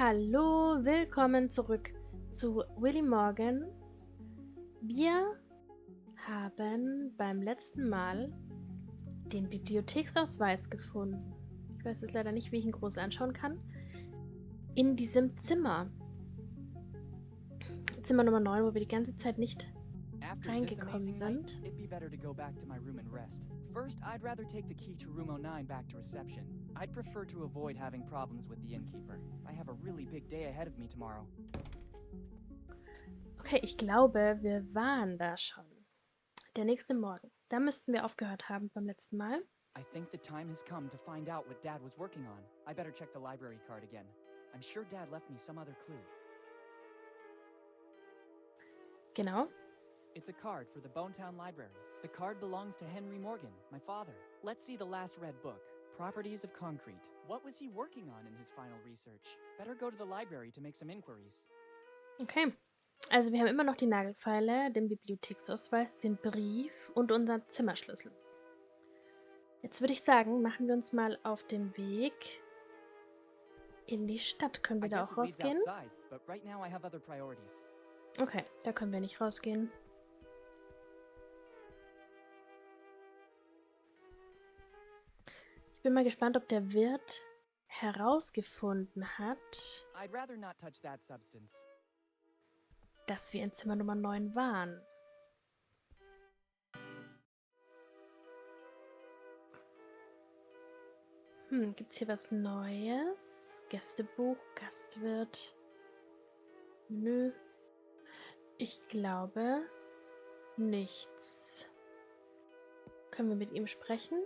Hallo, willkommen zurück zu Willy Morgan. Wir haben beim letzten Mal den Bibliotheksausweis gefunden. Ich weiß jetzt leider nicht, wie ich ihn groß anschauen kann. In diesem Zimmer. Zimmer Nummer 9, wo wir die ganze Zeit nicht reingekommen sind. First, I'd rather take the key to room 09 back to reception. I'd prefer to avoid having problems with the innkeeper. I have a really big day ahead of me tomorrow. Okay, ich glaube, wir waren da schon. Der nächste Morgen. Da müssten wir aufgehört haben beim letzten Mal. I think the time has come to find out what Dad was working on. I better check the library card again. I'm sure Dad left me some other clue. Genau. It's a card for the Bonetown Library. The card belongs to Henry Morgan, my father. Let's see the last read book, Properties of Concrete. What was he working on in his final research? Better go to the library to make some inquiries. Okay, also wir haben immer noch die Nagelfeile, den Bibliotheksausweis, den Brief und unseren Zimmerschlüssel. Jetzt würde ich sagen, machen wir uns mal auf den Weg in die Stadt. Können wir da auch rausgehen? Okay, da können wir nicht rausgehen. Ich bin mal gespannt, ob der Wirt herausgefunden hat, dass wir in Zimmer Nummer 9 waren. Gibt's hier was Neues? Gästebuch, Gastwirt. Nö. Ich glaube nichts. Können wir mit ihm sprechen?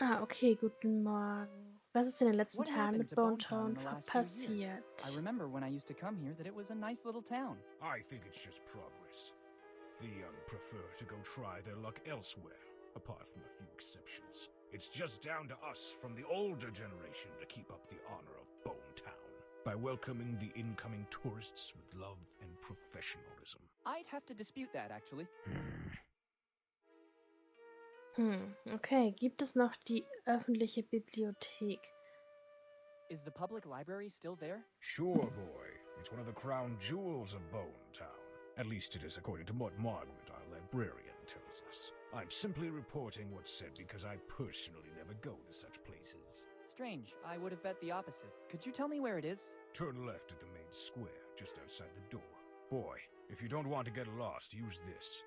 Ah, okay, guten Morgen. Was ist in den letzten Tagen mit Bonetown passiert? I remember when I used to come here that it was a nice little town. I think it's just progress. The young prefer to go try their luck elsewhere, apart from a few exceptions. It's just down to us from the older generation to keep up the honor of Bonetown by welcoming the incoming tourists with love and professionalism. I'd have to dispute that, actually. Okay, gibt es noch die öffentliche Bibliothek? Is the public library still there? Sure, boy. It's one of the crown jewels of Bonetown. At least it is according to what Margaret, our librarian, tells us. I'm simply reporting what's said because I personally never go to such places. Strange. I would have bet the opposite. Could you tell me where it is? Turn left at the main square, just outside the door. Boy, if you don't want to get lost, use this.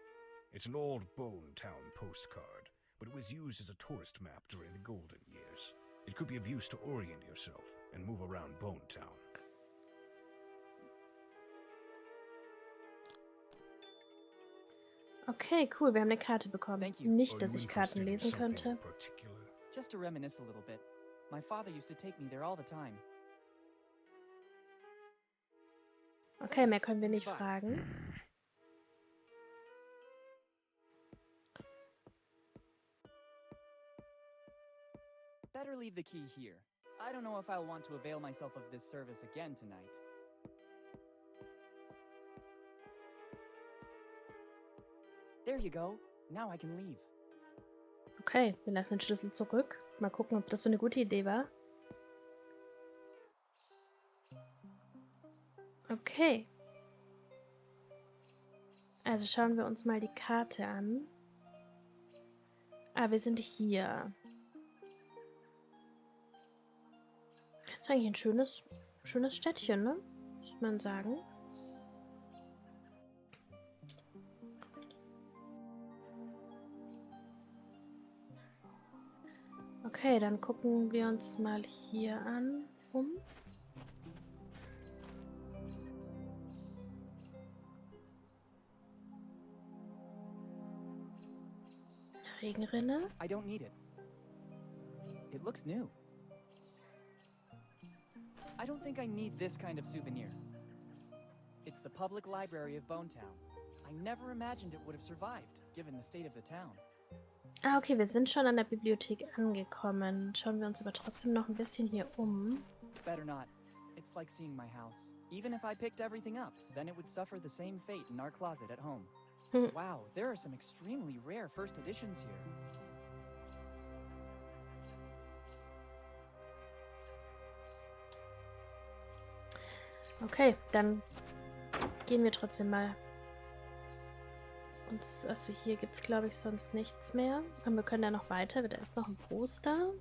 It's an old Bonetown postcard, but it was used as a tourist map during the golden years. It could be of use to orient yourself and move around Bonetown. Okay, cool, wir haben eine Karte bekommen. Nicht, dass ich Karten lesen könnte. Just to reminisce a little bit. My father used to take me there all the time. Okay, mehr können wir nicht fragen. Better leave the key here. I don't know if I'll want to avail myself of this service again tonight. There you go. Now I can leave. Okay, wir lassen den Schlüssel zurück. Mal gucken, ob das so eine gute Idee war. Okay. Also schauen wir uns mal die Karte an. Ah, wir sind hier. Ist eigentlich ein schönes Städtchen, ne? Muss man sagen. Okay, dann gucken wir uns mal hier an. Regenrinne. I don't need it. It looks new. I don't think I need this kind of souvenir. It's the public library of Bonetown. I never imagined it would have survived, given the state of the town. Ah, okay, wir sind schon an der Bibliothek angekommen. Schauen wir uns aber trotzdem noch ein bisschen hier um. Better not. It's like seeing my house. Even if I picked everything up, then it would suffer the same fate in our closet at home. Wow, there are some extremely rare first editions here. Okay, dann gehen wir trotzdem mal. Und also hier gibt es, glaube ich, sonst nichts mehr. Aber wir können ja noch weiter. Da ist noch ein Poster.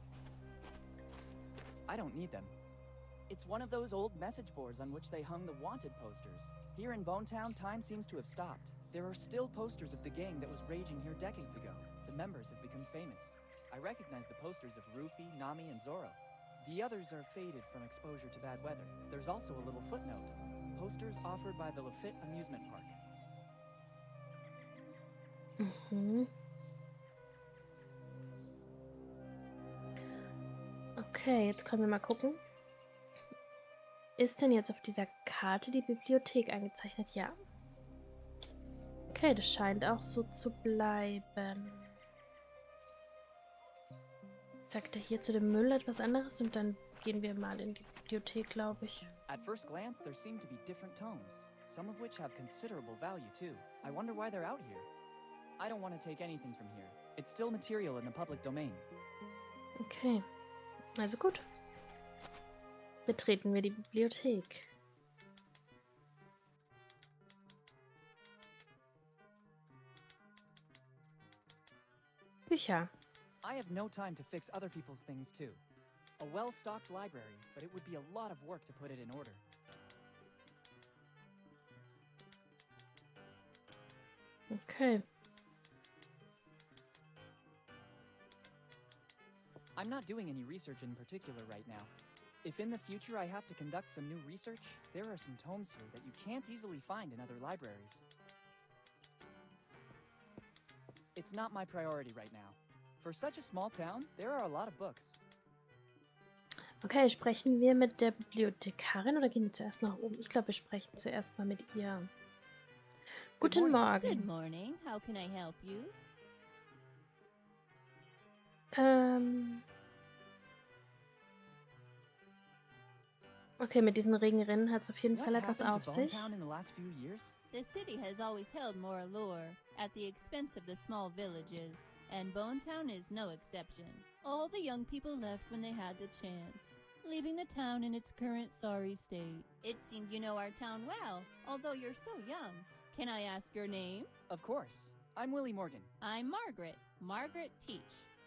I don't need them. It's one of those old message boards on which they hung the wanted posters. Here in Bonetown, time seems to have stopped. There are still posters of the gang that was raging here decades ago. The members have become famous. I recognize the posters of Rufy, Nami, and Zorro. The others are faded from exposure to bad weather. There's also a little footnote. Posters offered by the Lafitte Amusement Park. Mhm. Okay, jetzt können wir mal gucken. Ist denn jetzt auf dieser Karte die Bibliothek eingezeichnet? Ja. Okay, das scheint auch so zu bleiben. Sagt er hier zu dem Müll etwas anderes und dann gehen wir mal in die Bibliothek, glaube ich. At first glance, there seem to be different tomes, some of which have considerable value too. I wonder why they're out here. I don't want to take anything from here. It's still material in the public domain. Okay, also gut. Betreten wir die Bibliothek. Bücher. I have no time to fix other people's things too. A well-stocked library, but it would be a lot of work to put it in order. Okay. I'm not doing any research in particular right now. If in the future I have to conduct some new research, there are some tomes here that you can't easily find in other libraries. It's not my priority right now. For such a small town, there are a lot of books. Okay, sprechen wir mit der Bibliothekarin oder gehen wir zuerst nach oben? Ich glaube, wir sprechen zuerst mal mit ihr. Guten Morgen. Good morning. How can I help you? Okay, mit diesen Regenrinnen hat es auf jeden What Fall etwas happened auf to sich. Bonetown in the last few years? The city has always held more allure at the expense of the small villages, and Bonetown is no exception. All the young people left when they had the chance, leaving the town in its current sorry state. It seems you know our town well, although you're so young. Can I ask your name? Of course. I'm Willy Morgan. I'm Margaret. Margaret Teach.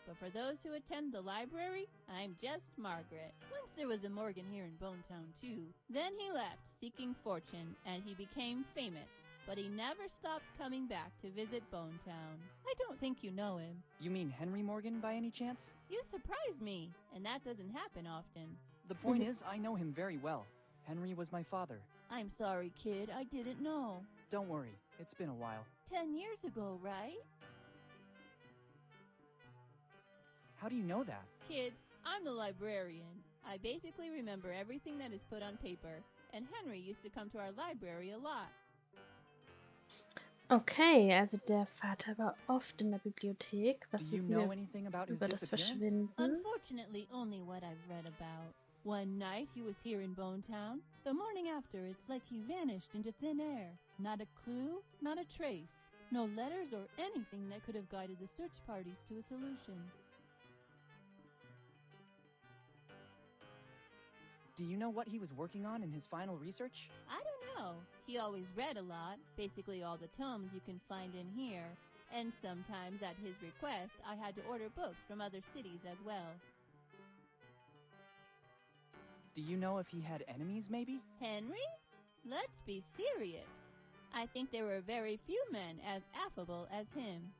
But for those who attend the library, I'm just Margaret. Once there was a Morgan here in Bonetown too. Then he left, seeking fortune, and he became famous. But he never stopped coming back to visit Bonetown. I don't think you know him. You mean Henry Morgan by any chance? You surprise me, and that doesn't happen often. The point is, I know him very well. Henry was my father. I'm sorry, kid, I didn't know. Don't worry, it's been a while. 10 years ago, right? How do you know that? Kid, I'm the librarian. I basically remember everything that is put on paper, and Henry used to come to our library a lot. Okay, also der Vater war oft in der Bibliothek. Was Do you wissen know wir anything about his über das disappearance? Verschwinden? Unfortunately, only what I've read about. One night he was here in Bonetown. The morning after, it's like he vanished into thin air. Not a clue, not a trace. No letters or anything that could have guided the search parties to a solution. Do you know what he was working on in his final research? I don't know. He always read a lot, basically all the tomes you can find in here. And sometimes at his request, I had to order books from other cities as well. Do you know if he had enemies, maybe? Henry? Let's be serious. I think there were very few men as affable as him.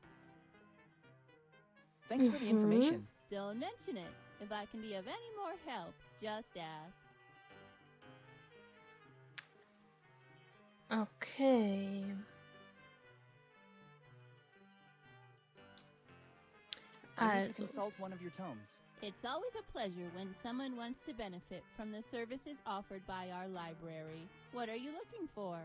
Thanks for the information. Don't mention it. If I can be of any more help, just ask. Okay. I need to Also, consult one of your tomes. It's always a pleasure when someone wants to benefit from the services offered by our library. What are you looking for?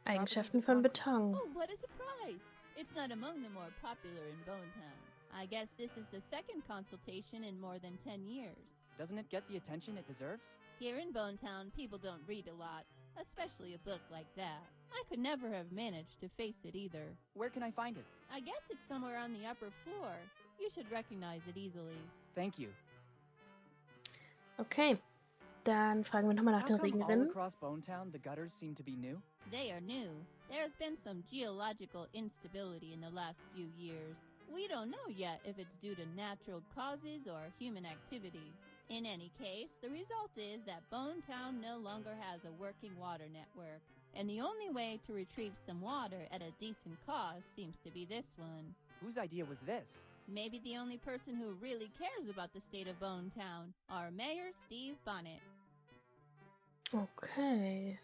Eigenschaften von Beton. Oh, what a surprise! It's not among the more popular in Bonetown. I guess this is the second consultation in more than 10 years. Doesn't it get the attention it deserves? Here in Bonetown, people don't read a lot, especially a book like that. I could never have managed to face it either. Where can I find it? I guess it's somewhere on the upper floor. You should recognize it easily. Thank you. Okay, dann fragen wir nochmal nach How den come all Regenrinnen. across Bonetown the gutters seem to be new? They are new. There's been some geological instability in the last few years. We don't know yet if it's due to natural causes or human activity. In any case, the result is that Bonetown no longer has a working water network. And the only way to retrieve some water at a decent cost seems to be this one. Whose idea was this? Maybe the only person who really cares about the state of Bonetown, our mayor, Steve Bonnet. Okay.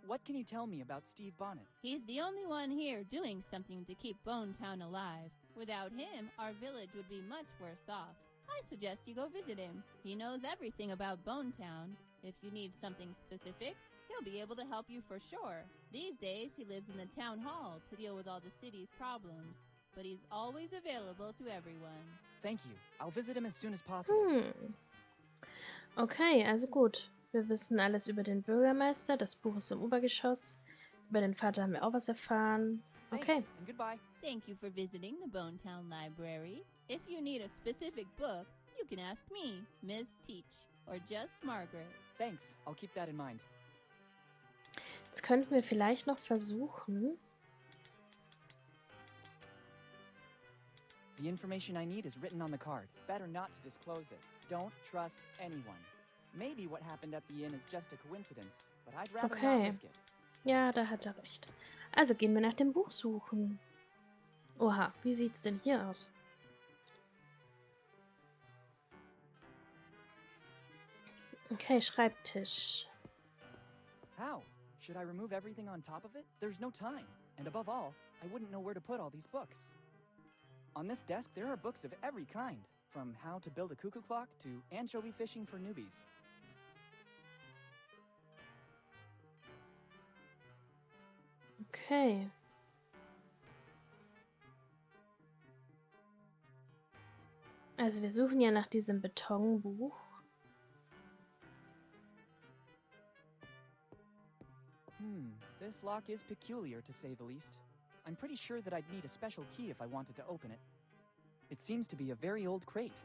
What can you tell me about Steve Bonnet? He's the only one here doing something to keep Bonetown alive. Without him, our village would be much worse off. I suggest you go visit him. He knows everything about Bonetown. If you need something specific, he'll be able to help you for sure. These days, he lives in the town hall to deal with all the city's problems. But he's always available to everyone. Thank you. I'll visit him as soon as possible. Okay, also gut. Wir wissen alles über den Bürgermeister. Das Buch ist im Obergeschoss. Über den Vater haben wir auch was erfahren. Okay. Thanks, and goodbye. Thank you for visiting the Bonetown Library. If you need a specific book, you can ask me, Miss Teach, or just Margaret. Thanks. I'll keep that in mind. Jetzt könnten wir vielleicht noch versuchen. The information I need is written on the card. Better not to disclose it. Don't trust anyone. Maybe what happened at the inn is just a coincidence, but I'd rather not Okay. risk it. Ja, da hat er recht. Also gehen wir nach dem Buch suchen. Oha, wie sieht's denn hier aus? Okay, Schreibtisch. How? Should I remove everything on top of it? There's no time. And above all, I wouldn't know where to put all these books. On this desk, there are books of every kind, from how to build a cuckoo clock to anchovy fishing for newbies. Okay. Also wir suchen ja nach diesem Betonbuch. This lock is peculiar to say the least. I'm pretty sure that I'd need a special key if I wanted to open it. It seems to be a very old crate.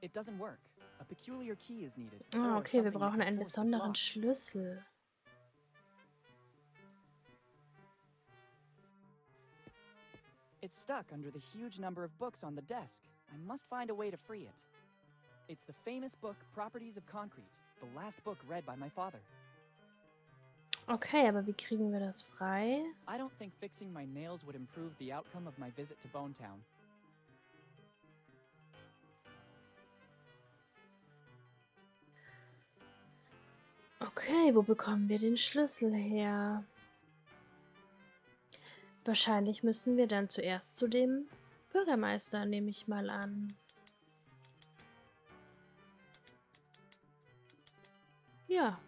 It doesn't work. A peculiar key is needed. Ah, or okay, wir something that brauchen can einen force this besonderen lock. Schlüssel. It's stuck under the huge number of books on the desk. I must find a way to free it. It's the famous book Properties of Concrete, the last book read by my father. Okay, aber wie kriegen wir das frei? I don't think fixing my nails would improve the outcome of my visit to Bonetown. Okay, wo bekommen wir den Schlüssel her? Wahrscheinlich müssen wir dann zuerst zu dem Bürgermeister, nehme ich mal an. Ja.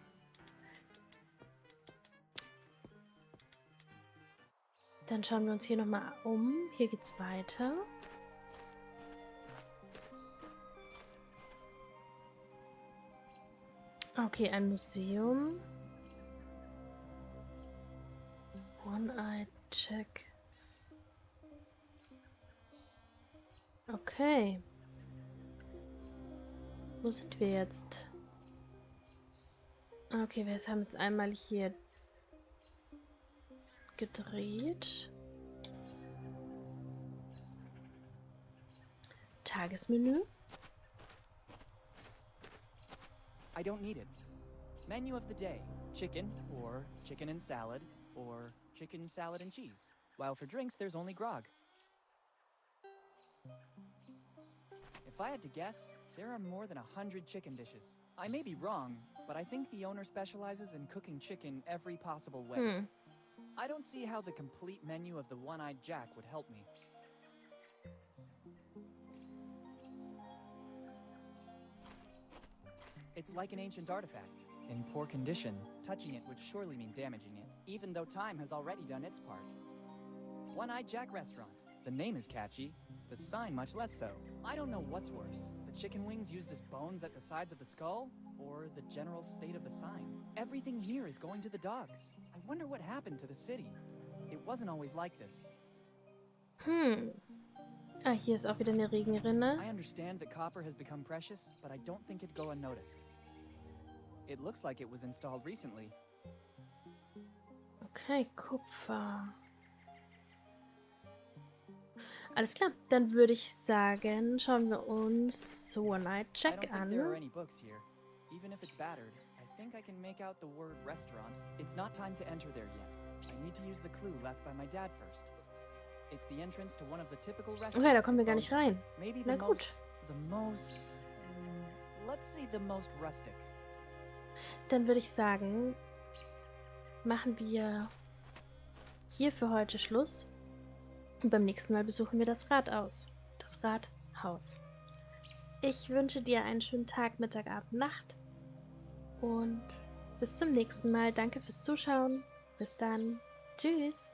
Dann schauen wir uns hier nochmal um. Hier geht's weiter. Okay, ein Museum. One-Eye Check. Okay. Wo sind wir jetzt? Okay, wir haben jetzt einmal hier gedreht. Tagesmenü. I don't need it. Menu of the day. Chicken, or chicken and salad, or chicken, salad, and cheese. While for drinks, there's only grog. If I had to guess, there are more than 100 chicken dishes. I may be wrong, but I think the owner specializes in cooking chicken every possible way. I don't see how the complete menu of the One-Eyed Jack would help me. It's like an ancient artifact, in poor condition. Touching it would surely mean damaging it, even though time has already done its part. One-Eyed Jack Restaurant. The name is catchy, the sign much less so. I don't know what's worse, the chicken wings used as bones at the sides of the skull, or the general state of the sign. Everything here is going to the dogs. I wonder what happened to the city. It wasn't always like this. Ah, hier ist auch wieder eine Regenrinne. I understand that copper has become precious, but I don't think it'd go unnoticed. It looks like it was installed recently. Okay, Kupfer. Alles klar, dann würde ich sagen, schauen wir uns One-Night I don't Check think there are an. any books here. Even if it's battered, I think I can make out the word restaurant. It's not time to enter there yet. I need to use the clue left by my dad first. It's the entrance to one of the typical restaurants. Okay, da kommen wir gar nicht rein. Maybe Na the gut. let's say the most rustic. Dann würde ich sagen, machen wir hier für heute Schluss. Und beim nächsten Mal besuchen wir das Rathaus. Das Rathaus. Ich wünsche dir einen schönen Tag, Mittag, Abend, Nacht. Und bis zum nächsten Mal. Danke fürs Zuschauen. Bis dann. Tschüss.